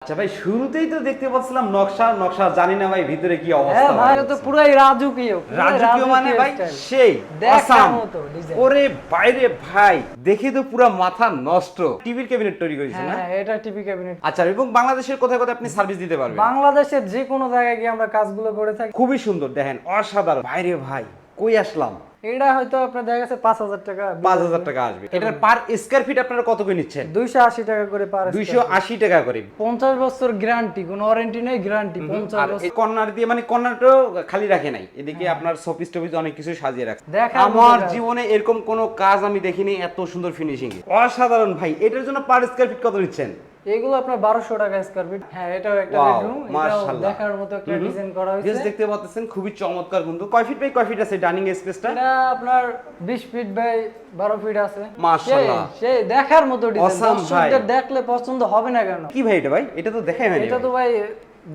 আচ্ছা ভাই, শুরুতেই তো দেখতে পাচ্ছিলাম নকশা নকশা, জানি না ভাই ভিতরে কি অবস্থা। হ্যাঁ ভাই, তো পুরাই রাজকীয় রাজকীয় মানে ভাই সেই দেখার অসাম। মতো ডিজাইন। ওরে বাইরে ভাই, দেখে তো পুরো মাথা নষ্ট। টিভির ক্যাবিনেট তৈরি করেছেন না? হ্যাঁ, এটা টিভি ক্যাবিনেট। আচ্ছা, এবং বাংলাদেশের কোথায় কোথায় আপনি সার্ভিস দিতে পারবেন? বাংলাদেশের যে কোনো জায়গায় গিয়ে আমরা কাজগুলো করে থাকি। খুবই সুন্দর, দেখেন অসাধারণ। বাইরে ভাই, কই আসলাম। এটা হয়তো আপনার দেখা গেছে 5,000 টাকা, 5,000 টাকা আসবে। এটার পার স্কয়ার ফিট আপনারা কত করে নিচ্ছেন? 280 টাকা করে পার। 280 টাকা করে। 50 বছর গ্যারান্টি, কোনো ওয়ারেন্টি নেই, গ্যারান্টি 50 আর বছর। এই কর্নার দিয়ে মানে কর্নারটাও খালি রাখে নাই, এদিকে আপনার শোপিস টপিস অনেক কিছু সাজিয়ে রাখছে। দেখার মতো আমার কাজ। জীবনে এরকম কোনো কাজ আমি দেখিনি এত সুন্দর ফিনিশিং। অসাধারণ ভাই। এটার জন্য পার স্কয়ার ফিট কত নিচ্ছেন? এগুলো আপনার 1200 টাকা স্কয়ার ফিট। হ্যাঁ, এটাও একটা Wow, বেডরুম। এটাও মাশাআল্লাহ। দেখার মতো একটা ডিজাইন করা হয়েছে। জাস্ট দেখতে পাচ্ছেন খুবই চমৎকার। কিন্তু কয় ফিট বাই কয় ফিট আছে ডাইনিং স্পেসটা? এটা আপনার 20 ফিট বাই 12 ফিট আছে। মাশাআল্লাহ। সেই দেখার মতো ডিজাইন। Awesome ভাই। দর্শকদের দেখলে পছন্দ হবে না কেন? কি ভাই এটা ভাই? এটা তো দেখাই হয়নি। এটা তো ভাই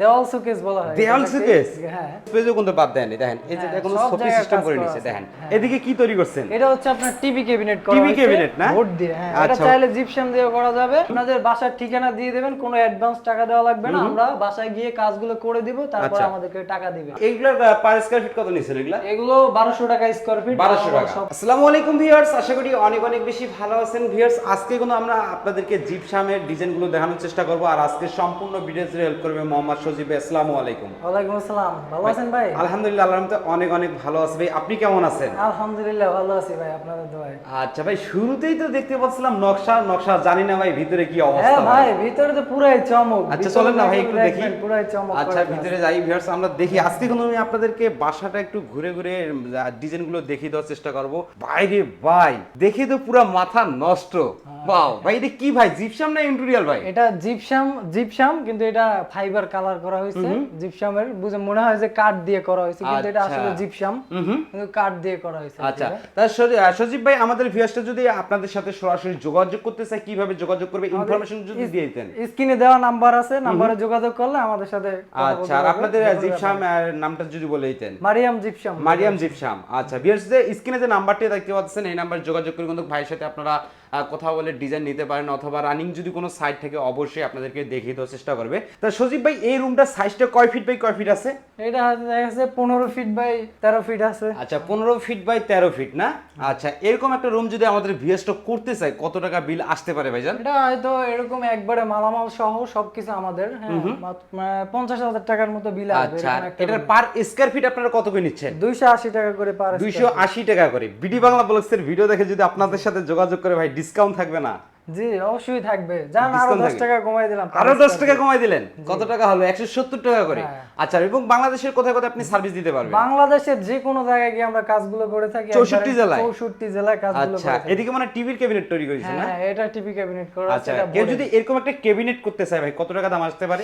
দেওয়াল শোকেস বলা হয়। দেওয়াল শোকেস? হ্যাঁ। স্পেসও কিন্তু বাদ দেয়নি, দেখেন এই যে হ্যাঁ, কোনো সব শোপিস জায়গায় সিস্টেম কাজ করে করা নিয়েছে, আছে। দেখেন হ্যাঁ। এদিকে কি তৈরি করছেন? এটা হচ্ছে আপনার টিভি ক্যাবিনেট করা টিভি হয়েছে, ক্যাবিনেট না? বোর্ড দিয়ে। হ্যাঁ, এটা আচ্ছা। চাইলে জিপসাম দিয়ে করা যাবে। আপনাদের বাসার ঠিকানা দিয়ে দেবেন, কোনো অ্যাডভান্স টাকা দেওয়া লাগবে না। আমরা বাসায় গিয়ে কাজগুলো করে দিব, তারপর আচ্ছা। আমাদেরকে টাকা দিবেন। এইগুলোর পার স্কয়ার ফিট কত নিছেন এগুলা? এগুলো 1200 টাকা স্কয়ার ফিট। 1200 টাকা। আসসালামু আলাইকুম ভিউয়ার্স, আশা করি অনেক অনেক বেশি ভালো আছেন ভিউয়ার্স। আজকে কিন্তু আমরা আপনাদেরকে জিপসামের ডিজাইনগুলো দেখানোর চেষ্টা করব, আর আজকে সম্পূর্ণ ভিডিও জুড়ে হেল্প করবে মোহাম্মদ সজীব। আসসালামু আলাইকুম। ওয়ালাইকুম আসসালাম। ভালো আছেন ভাই? আলহামদুলিল্লাহ, আল্লাহর রহমতে অনেক অনেক ভালো আছি ভাই। আপনি কেমন আছেন? আলহামদুলিল্লাহ ভালো আছি ভাই, আপনাদের দোয়ায়। আচ্ছা ভাই, শুরুতেই তো দেখতে পাচ্ছিলাম নকশা নকশা, জানি না ভাই ভিতরে কি অবস্থা। হ্যাঁ ভাই, ভিতরে তো পুরাই চমক। আচ্ছা চলেন না ভাই একটু দেখি। পুরাই চমক। আচ্ছা ভিতরে যাই ভিউয়ার্স, আমরা দেখি। আজকে কিন্তু আমি আপনাদেরকে বাসাটা একটু ঘুরে ঘুরে ডিজাইনগুলো দেখিয়ে দেওয়ার চেষ্টা করব। বাইরে ভাই, দেখে তো পুরো মাথা নষ্ট। ওয়াও ভাই, এটা কি ভাই, জিপসাম না ইন্টেরিয়র ভাই? এটা জিপসাম কিন্তু এটা ফাইবার কালার করা হয়েছে। জিপসামের বুঝে মনে হয় যে কাঠ দিয়ে করা হয়েছে, কিন্তু এটা আসলে জিপসাম, কিন্তু কাঠ দিয়ে করা হয়েছে। আচ্ছা, তা সজীব ভাই, আমাদের ভিউয়ার্সটা যদি আপনাদের সাথে সরাসরি যোগাযোগ করতে চায় কিভাবে যোগাযোগ করবে, ইনফরমেশন যদি দিয়ে দিতেন। স্ক্রিনে দেওয়া নাম্বার আছে, নাম্বারে যোগাযোগ করলে আমাদের সাথে কথা বলতে আচ্ছা, আর পারবে। আপনাদের জিপসাম নামটা যদি বলে দিতেন। মারিয়াম জিপসাম। মারিয়াম জিপসাম। আচ্ছা ভিউয়ার্স, যে স্ক্রিনে যে নাম্বারটি দেখতে পাচ্ছেন, এই নাম্বারে যোগাযোগ করে কিন্তু ভাইয়ের সাথে আপনারা কথা বলে ডিজাইন নিতে পারেন, অথবা রানিং যদি কোনো সাইট থেকে অবশ্যই আপনাদেরকে দেখিয়ে দেওয়ার চেষ্টা করবে। তা সজীব ভাই, এই রুমটা সাইজটা কয় ফিট বাই কয় ফিট আছে? এটা দেখা যাচ্ছে 15 ফিট বাই 13 ফিট আছে। আচ্ছা, 15 ফিট বাই 13 ফিট না? আচ্ছা, এরকম একটা রুম যদি আমাদের ভিউয়ার্সটা করতে চায়, কত টাকা বিল আসতে পারে ভাইজান? এটা হয়তো এরকম একবারে মালামাল সহ সবকিছু আমাদের, হ্যাঁ, 50,000 টাকার মতো বিল আসবে। আচ্ছা, এটার পার স্কয়ার ফিট আপনারা কত করে নিচ্ছেন? 280 টাকা করে পার। 280 টাকা করে। বিডি বাংলা ব্লগসের ভিডিও দেখে যদি আপনাদের সাথে যোগাযোগ করে ভাই, ডিসকাউন্ট থাকবে না? জি অবশ্যই থাকবে। জান আরো 10 টাকা কমাই দিলাম। আরো 10 টাকা কমাই দিলেন? কত টাকা হলো? 170 টাকা করে। হ্যাঁ। আচ্ছা, এবং বাংলাদেশের কোথায় কোথায় আপনি সার্ভিস দিতে পারবেন? বাংলাদেশের যে কোনো জায়গায় গিয়ে আমরা কাজগুলো করে থাকি। 64 জেলায়? 64 জেলায় কাজগুলো আচ্ছা, করে থাকি। এদিকে মানে টিভির ক্যাবিনেট তৈরি করেছেন না? হ্যাঁ, এটা টিভি ক্যাবিনেট করা আছে। আচ্ছা, এটা কেউ যদি এরকম একটা ক্যাবিনেট করতে চায় ভাই, কত টাকা দাম আসতে পারে?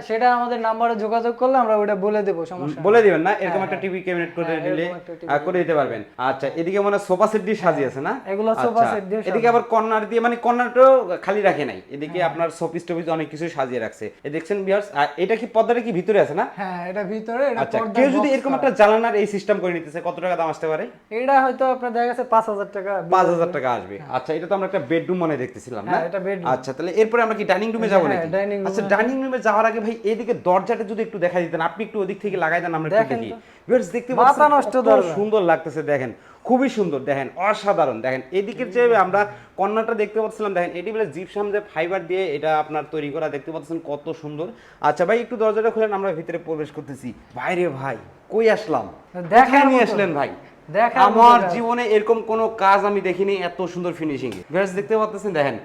সেটা আমাদের নম্বরে যোগাযোগ করলে আমরা ওটা বলে দেব, সমস্যা নেই। বলে দিবেন না? এরকম একটা টিভি ক্যাবিনেট করে দিলে এরকম একটা করে দিতে পারবেন। আচ্ছা, এদিকে মানে সোফা সেট দিয়ে সাজিয়েছে না? এগুলো সোফা আচ্ছা, সেট দিয়ে এদিকে আবার কর্নার দিয়ে, মানে কর্নারটাও খালি রাখে নাই, এদিকে আপনার শোপিস টপিস অনেক কিছু সাজিয়ে রাখছে। এই দেখছেন ভিউয়ার্স, এটা কি পর্দাটা কি ভিতরে আছে না? হ্যাঁ, এটা ভিতরে। এটা আচ্ছা, পর্দা কেউ যদি box এরকম করা। একটা জানালার এই সিস্টেম করে নিতে চায়, কত টাকা দাম আসতে পারে? এটা হয়তো আপনার দেখা গেছে 5,000 টাকা। 5,000 টাকা আসবে। আচ্ছা, এটা তো আমরা একটা বেডরুম মনে দেখতেছিলাম না? হ্যাঁ, এটা bedroom। আচ্ছা, তাহলে এরপরে আমরা কি ডাইনিং রুমে যাবো হ্যাঁ, নাকি? dining room আচ্ছা, এ। ডাইনিং রুমে যাওয়ার আগে ভাই, এদিকে দরজাটা যদি একটু দেখাই দিতেন। আপনি একটু ওদিক থেকে লাগাই দেন, আমরা একটু দেখেন দেখি। তো। ভিউয়ার্স দেখতে মাথা পাচ্ছেন নষ্ট কত দরজা। সুন্দর লাগতেছে, দেখেন খুবই সুন্দর, দেখেন অসাধারণ। দেখেন এদিকের যে আমরা কর্নারটা দেখতে পাচ্ছিলাম, দেখেন এটি বলে জিপসাম যে ফাইবার দিয়ে এটা আপনার তৈরি করা, দেখতে পাচ্ছেন কত সুন্দর। আচ্ছা ভাই, একটু দরজাটা খুলেন, আমরা ভিতরে প্রবেশ করতেছি। বাইরে ভাই, কই আসলাম, দেখার কোথায় নিয়ে মতো। আসলেন ভাই? দেখার মতো আমার কাজ। জীবনে এরকম কোনো কাজ আমি দেখিনি এত সুন্দর ফিনিশিং। ভিউয়ার্স দেখতে পাচ্ছেন, দেখেন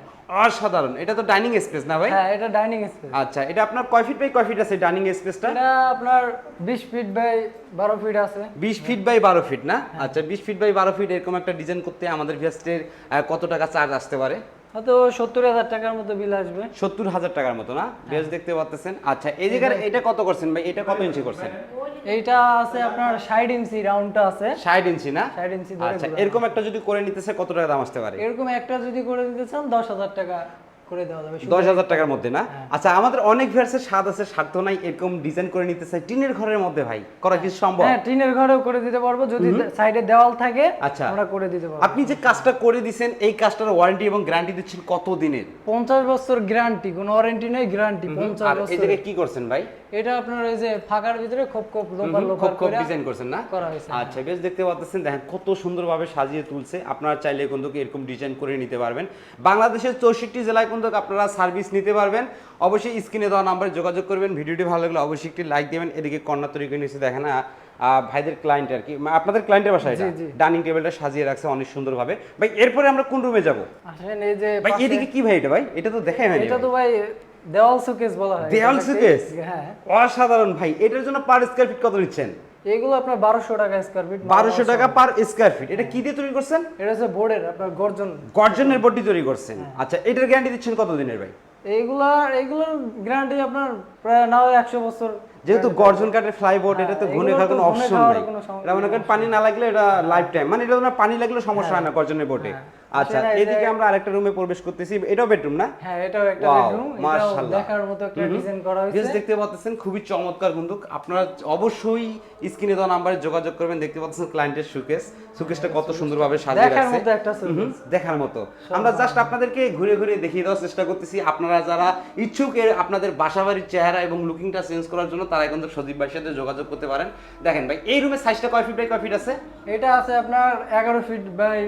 অসাধারণ। এটা তো ডাইনিং স্পেস না ভাই? হ্যাঁ, এটা ডাইনিং স্পেস। আচ্ছা, এটা আপনার কয় ফিট বাই কয় ফিট আছে ডাইনিং স্পেসটা? এটা আপনার 20 ফিট বাই 12 ফিট আছে। 20 ফিট বাই 12 ফিট না? আচ্ছা, 20 ফিট বাই 12 ফিট এরকম একটা ডিজাইন করতে আমাদের ভিউয়ার্সদের কত টাকা চার্জ আসতে পারে? হয়তো 70,000 টাকার মতো বিল আসবে। 70,000 টাকার মতো না? ভিউয়ার্স দেখতে পাচ্ছেন। আচ্ছা, এই জায়গার এটা কত করছেন ভাই? এটা কত ইঞ্চি করছেন? এইটা আছে আপনার 60 ইঞ্চি, রাউন্ডটা আছে 60 ইঞ্চি না? 60 ইঞ্চি ধরে আচ্ছা, ঘুরানো। এরকম একটা যদি করে নিতেছে কত টাকা দাম আসতে পারে? এরকম একটা যদি করে দিতে চান 10,000 টাকা করে দেওয়া যাবে 10,000 টাকার মধ্যে না? আচ্ছা, আমাদের অনেক ভিউয়ার্সের স্বাদ আছে, স্বার্থ নাই, এরকম ডিজাইন করে নিতে চাই টিনের ঘরের মধ্যে ভাই, করা কি সম্ভব? হ্যাঁ, টিনের ঘরেও করে দিতে পারবো, যদি সাইডে দেওয়াল থাকে আচ্ছা, আমরা করে দিতে পারবো। আপনি যে কাজটা করে দিবেন এই কাজটার ওয়ারেন্টি এবং গ্যারান্টি দিচ্ছেন কত দিনের? 50 বছর গ্যারান্টি, কোনো ওয়ারেন্টি নেই, গ্যারান্টি 50 আর বছর। এই জায়গায় কি করছেন ভাই? এটা আপনার এই যে ফাঁকার ভিতরে খোপ খোপ লোপার লোপার খুব করে ডিজাইন করছেন না? করা হয়েছে। আচ্ছা, বেশ দেখতে পাচ্ছেন, দেখেন কত সুন্দরভাবে সাজিয়ে তুলছে। আপনারা চাইলে কিন্তু এরকম ডিজাইন করে নিতে পারবেন। বাংলাদেশের 64 জেলায় কিন্তু আপনারা সার্ভিস নিতে পারবেন। অবশ্যই স্ক্রিনে দেওয়া নাম্বারে যোগাযোগ করবেন। ভিডিওটি ভালো লাগলে অবশ্যই একটি লাইক দিবেন। এদিকে কর্নার তৈরি করে নিচ্ছে, দেখেন ভাইদের ক্লায়েন্ট আর কি, আপনাদের ক্লায়েন্টের বাসায় এটা ডাইনিং টেবিলটা সাজিয়ে রাখছে অনেক সুন্দরভাবে। ভাই এরপরে আমরা কোন রুমে যাব? আসেন এই যে ভাই এদিকে কি ভাই, এটা ভাই এটা তো দেখাই হয়নি। এটা তো ভাই দেওয়াল শোকেস বলা হয়। দেওয়াল শোকেস? হ্যাঁ, অসাধারণ ভাই। এটার জন্য পার স্কয়ার ফিট কত নিচ্ছেন? এগুলো আপনার 1200 টাকা স্কয়ার ফিট। 1200 টাকা পার স্কয়ার ফিট। এটা কি দিয়ে তৈরি করছেন? এটা হচ্ছে বোর্ডের আপনার গর্জনের বডি তৈরি করছেন। আচ্ছা, এটার গ্যারান্টি দিচ্ছেন কত দিনের ভাই? এগুলোর গ্যারান্টি আপনার প্রায় না 100 বছর। যেহেতু গর্জন কাঠের ফ্লাইবোর্ড, এটা তো ঘুনে খাওয়ার কোনো অপশন নেই। এটা মনে করেন পানি না লাগলে এটা লাইফ টাইম, মানে এটা না পানি লাগলে সমস্যা হয় না গর্জনের বোর্ডে। আচ্ছা, এদিকে আমরা আরেকটা রুমে প্রবেশ করতেছি। এটাও বেডরুম না? হ্যাঁ, এটাও একটা বেডরুম। এটাও দেখার মতো একটা ডিজাইন করা হয়েছে। জাস্ট দেখতে পাচ্ছেন খুবই চমৎকার। কিন্তু আপনারা অবশ্যই স্ক্রিনে দেওয়া নাম্বারে যোগাযোগ করবেন। দেখতে পাচ্ছেন ক্লায়েন্টের সুকেসটা কত সুন্দরভাবে সাজিয়ে রাখছে, দেখার মতো একটা সুকেস। দেখার মতো। আমরা জাস্ট আপনাদেরকে ঘুরে ঘুরে দেখিয়ে দেওয়ার চেষ্টা করতেছি। আপনারা যারা ইচ্ছুক আপনাদের বাসাবাড়ির চেহারা এবং লুকিংটা চেঞ্জ করার জন্য, তারা কিন্তু সজীব ভাইয়ের সাথে যোগাযোগ করতে পারেন। দেখেন ভাই, এই রুমের সাইজটা কয় ফিট বাই কয় ফিট আছে? এটা আছে আপনার 11 ফিট বাই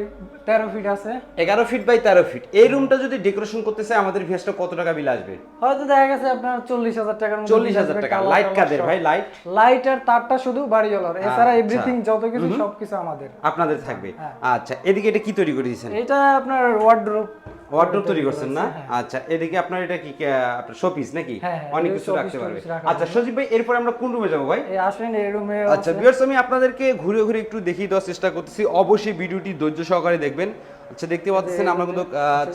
13 ফিট আছে। 11 ফিট বাই 13 ফিট। এই রুমটা যদি ডেকোরেশন করতে চাই আমাদের ভিউয়ার্সটা কত টাকা বিল আসবে? হয়তো দেখা গেছে আপনার 40,000 টাকার মধ্যে। 40,000 টাকা। লাইট কাদের ভাই? লাইট আর তারটা শুধু বাড়িওয়ালার, এছাড়া এভরিথিং যত কিছু সবকিছু আমাদের আপনাদের থাকবে। আচ্ছা, এদিকে এটা কি তৈরি করে দিয়েছেন? এটা আপনার ওয়ার্ডরোব তৈরি করছেন না? আচ্ছা, এদিকে আপনার এটা কি আপনার শোপিস নাকি? অনেক কিছু রাখতে পারবে। আচ্ছা সজীব ভাই, এরপর আমরা কোন রুমে যাব ভাই? এই আসেন এই রুমে। আচ্ছা ভিউয়ার্স, আমি আপনাদেরকে ঘুরে ঘুরে একটু দেখিয়ে দেওয়ার চেষ্টা করতেছি। অবশ্যই ভিডিওটি ধৈর্য সহকারে দেখবেন। আচ্ছা, দেখতে পাচ্ছেন আমরা কিন্তু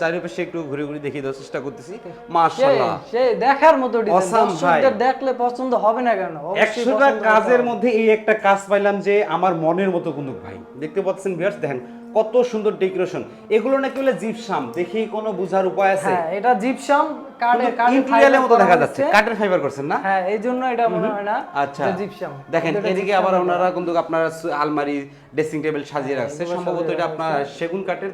চারিপাশে একটু ঘুরে ঘুরে দেখিয়ে দেওয়ার চেষ্টা করতেছি। মাশাআল্লাহ, সেই দেখার মতো ডিজাইন। দর্শকদের দেখলে পছন্দ হবে না কেন? 100টা কাজের মধ্যে এই একটা কাজ পাইলাম যে আমার মনের মতো কুন্দুক ভাই। দেখতে পাচ্ছেন ভিউয়ার্স, দেখেন কত সুন্দর ডেকোরেশন। এগুলো নাকি হলো জিপসাম, দেখি কোনো বুঝার উপায় আছে? হ্যাঁ, এটা জিপসাম কাঠের ফাইবারের মতো দেখা যাচ্ছে। কাঠের ফাইবার করছেন না? হ্যাঁ, এইজন্য এটা মনে হয় না। আচ্ছা, যে জিপসাম। দেখেন এদিকে আবার ওনারা কিন্তু আপনার আলমারি, ড্রেসিং টেবিল সাজিয়ে রাখছে। সম্ভবত এটা আপনার সেগুন কাঠের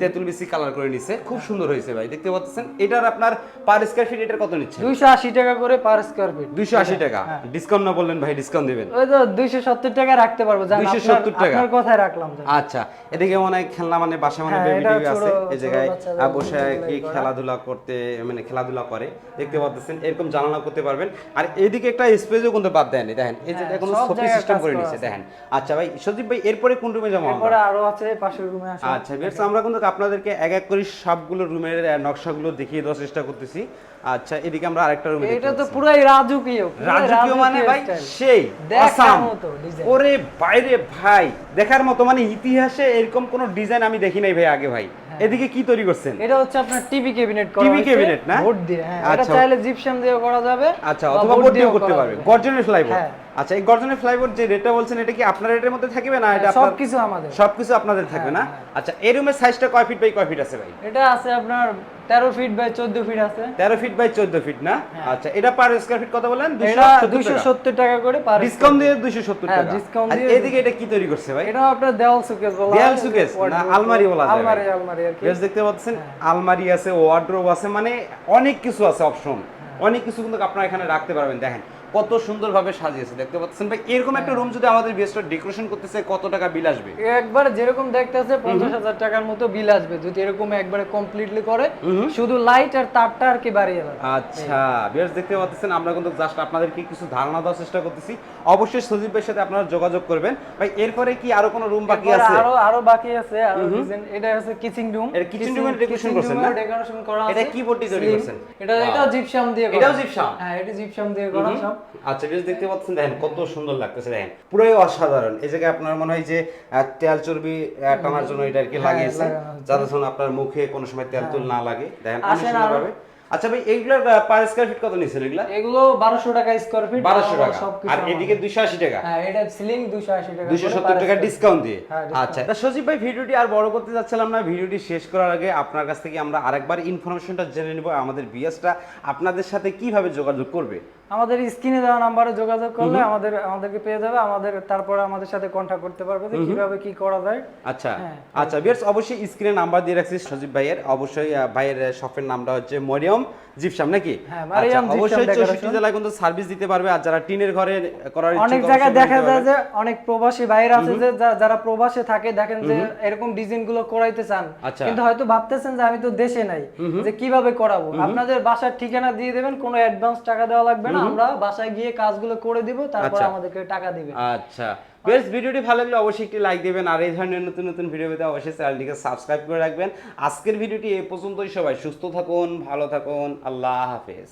তেঁতুল বিসি কালার করে নিছে। খুব সুন্দর হয়েছে ভাই, দেখতে পাচ্ছেন। এটার আপনার পার স্কয়ার ফিট এটার কত নিচ্ছে? 280 টাকা করে পার স্কয়ার ফিট। 280 টাকা। ডিসকাউন্ট না বললেন ভাই, ডিসকাউন্ট দিবেন? ওই তো 270 টাকা রাখতে পারবো, জান। 270 টাকা আপনার কথাই রাখলাম। আচ্ছা, এদিকে অনেক খেলনা, মানে বাসা মানে বেবি টিভি আছে। এই জায়গায় বসে কি খেলাধুলা করতে, মানে খেলাধুলা করে, দেখতে পাচ্ছেন। এরকম জানালা করতে পারবেন। আর এদিকে একটা স্পেসও কিন্তু বাদ দেয়নি, দেখেন এই যে কোনো সোফা সিস্টেম করে নিছে, দেখেন। আচ্ছা ভাই সজীব ভাই, এরপরে কোন রুমে যাবো আমরা? এরপরে আরো আছে পাশের রুমে আসুন। আচ্ছা ভিউয়ার্স, আমরা কিন্তু আপনাদেরকে এক এক করে সবগুলো রুমের নকশাগুলো দেখিয়ে দেওয়ার চেষ্টা করতেছি। আচ্ছা, এদিকে আমরা আরেকটা রুমে দেখতে এটা তো পুরাই রাজকীয় মানে ভাই সেই দেখার মতো ডিজাইন। ওরে বাইরে ভাই, দেখার মতো, মানে ইতিহাসে এরকম কোন ডিজাইন আমি দেখি নাই ভাই আগে ভাই। এদিকে কি তৈরি করছেন? এটা হচ্ছে আপনার টিভি ক্যাবিনেট করা হয়েছে। টিভি ক্যাবিনেট না? বোর্ড দিয়ে। হ্যাঁ, এটা চাইলে জিপসাম দিয়েও করা যাবে। আচ্ছা, অথবা বোর্ড দিয়েও করতে পারবে। গর্জনের ফ্লাইবোর্ড। আচ্ছা, এই গর্জনের ফ্লাইবোর্ড যে রেটটা বলছেন, এটা কি আপনার রেটের মধ্যে থাকবে না? এটা আপনার সবকিছু আমাদের। সবকিছু আপনাদের থাকবে না? আচ্ছা, এই রুমের সাইজটা কয় ফিট বাই কয় ফিট আছে ভাই? এটা আছে আপনার 13 ফিট বাই 14 ফিট আছে। 13 ফিট বাই 14 ফিট না? আচ্ছা, এটা পার স্কয়ার ফিট কত বলেন? 270 টাকা করে পার। ডিসকাউন্ট দিয়ে 270 টাকা। ডিসকাউন্ট আর দিয়ে। এদিকে এটা কি তৈরি করছে ভাই? এটা আপনার দেওয়াল শোকেস বলা হয়। দেওয়াল শোকেস না আলমারি বলা যায়? আলমারি আর কি। বেশ দেখতে পাচ্ছেন, আলমারি আছে, ওয়ার্ডরোব আছে, মানে অনেক কিছু আছে অপশন। অনেক কিছু কিন্তু আপনারা এখানে রাখতে পারবেন। দেখেন কত সুন্দরভাবে সাজিয়েছে, দেখতে পাচ্ছেন ভাই। এরকম একটা রুম যদি আমাদের বেস্ট ডেকোরেশন করতেছে, কত টাকা বিল আসবে? একবার যেরকম দেখতেছে 50,000 টাকার মতো বিল আসবে, যদি এরকম একবারে কমপ্লিটলি করে। শুধু লাইট আর তারটা আর কি বাড়িয়ে দেবে। আচ্ছা বেশ দেখতে পাচ্ছেন, আমরা কিন্তু জাস্ট আপনাদেরকে কিছু ধারণা দেওয়ার চেষ্টা করতেছি। অবশ্যই সজীব ভাইয়ের সাথে আপনারা যোগাযোগ করবেন ভাই। এরপরে কি আরো কোনো রুম বাকি আছে? আরো বাকি আছে, আরো ডিজাইন। এটা হচ্ছে কিচেন রুম। এর কিচেন রুমের ডেকোরেশন করছেন না? ডেকোরেশন করা আছে। এটা কি বডি তৈরি করছেন? এটা জিপসাম দিয়ে করা। এটাও জিপসাম? হ্যাঁ, এটা জিপসাম দিয়ে করা সব। আচ্ছা বেশ দেখতে পাচ্ছেন, দেখেন কত সুন্দর লাগতেছে, দেখেন পুরোই অসাধারণ। এই জায়গায় আপনার মনে হয় যে তেল চর্বি টানার জন্য এটা আর কি লাগিয়েছে, যাতে আপনার মুখে কোনো সময় তেল তুল না লাগে। দেখেন অনেক সুন্দরভাবে। আচ্ছা ভাই এইগুলোর পার স্কয়ার ফিট কত নিছেন এগুলা? এগুলো 1200 টাকা স্কয়ার ফিট, 1200 টাকা। সবকিছু আর এদিকে 280 টাকা। হ্যাঁ, এটা সিলিং 280 টাকা, 270 টাকা ডিসকাউন্ট দিয়ে। হ্যাঁ, discount। আচ্ছা তা সজীব ভাই ভিডিওটি আর বড় করতে যাচ্ছিলাম না, ভিডিওটি শেষ করার আগে আপনার কাছ থেকে আমরা আরেকবার ইনফরমেশনটা জেনে নিব আমাদের ভিউয়ার্সরা আপনাদের সাথে কিভাবে যোগাযোগ করবে। আমাদের স্ক্রিনে দেওয়া নাম্বারে যোগাযোগ করলে আমাদেরকে পেয়ে যাবে, তারপরে আমাদের সাথে কন্টাক্ট করতে পারবে যে কিভাবে কি করা যায়। আচ্ছা হ্যাঁ। আচ্ছা ভিউয়ার্স অবশ্যই স্ক্রিনে নাম্বার দিয়ে রাখছি সজীব ভাইয়ের, অবশ্যই ভাইয়ের শপের নামটা হচ্ছে মরিয়ম জিপসাম নাকি? হ্যাঁ, আচ্ছা, মরিয়ম জিপসাম অবশ্যই 64 decoration। জেলায় কিন্তু সার্ভিস দিতে পারবে। আর যারা টিনের ঘরে করার ইচ্ছুক অনেক জায়গায় অবশ্যই দেখা বলতে যায় পারবে। যে অনেক প্রবাসী ভাইরা আছে যে যারা প্রবাসে থাকে, দেখেন যে এরকম ডিজাইন গুলো করাইতে চান, আচ্ছা। কিন্তু হয়তো ভাবতেছেন যে আমি তো দেশে নাই, যে কিভাবে করাবো। আপনাদের বাসার ঠিকানা দিয়ে দেবেন, কোনো অ্যাডভান্স টাকা দেওয়া লাগবে না, আমরা বাসায় গিয়ে কাজগুলো করে দিব, তারপর আচ্ছা। আমাদেরকে টাকা দিবেন। আচ্ছা বেশ, ভিডিওটি ভালো লাগলে অবশ্যই একটি লাইক দিবেন, আর এই ধরনের নতুন নতুন ভিডিও পেতে অবশ্যই চ্যানেলটিকে সাবস্ক্রাইব করে রাখবেন। আজকের ভিডিওটি এই পর্যন্তই, সবাই সুস্থ থাকুন, ভালো থাকুন, আল্লাহ হাফেজ।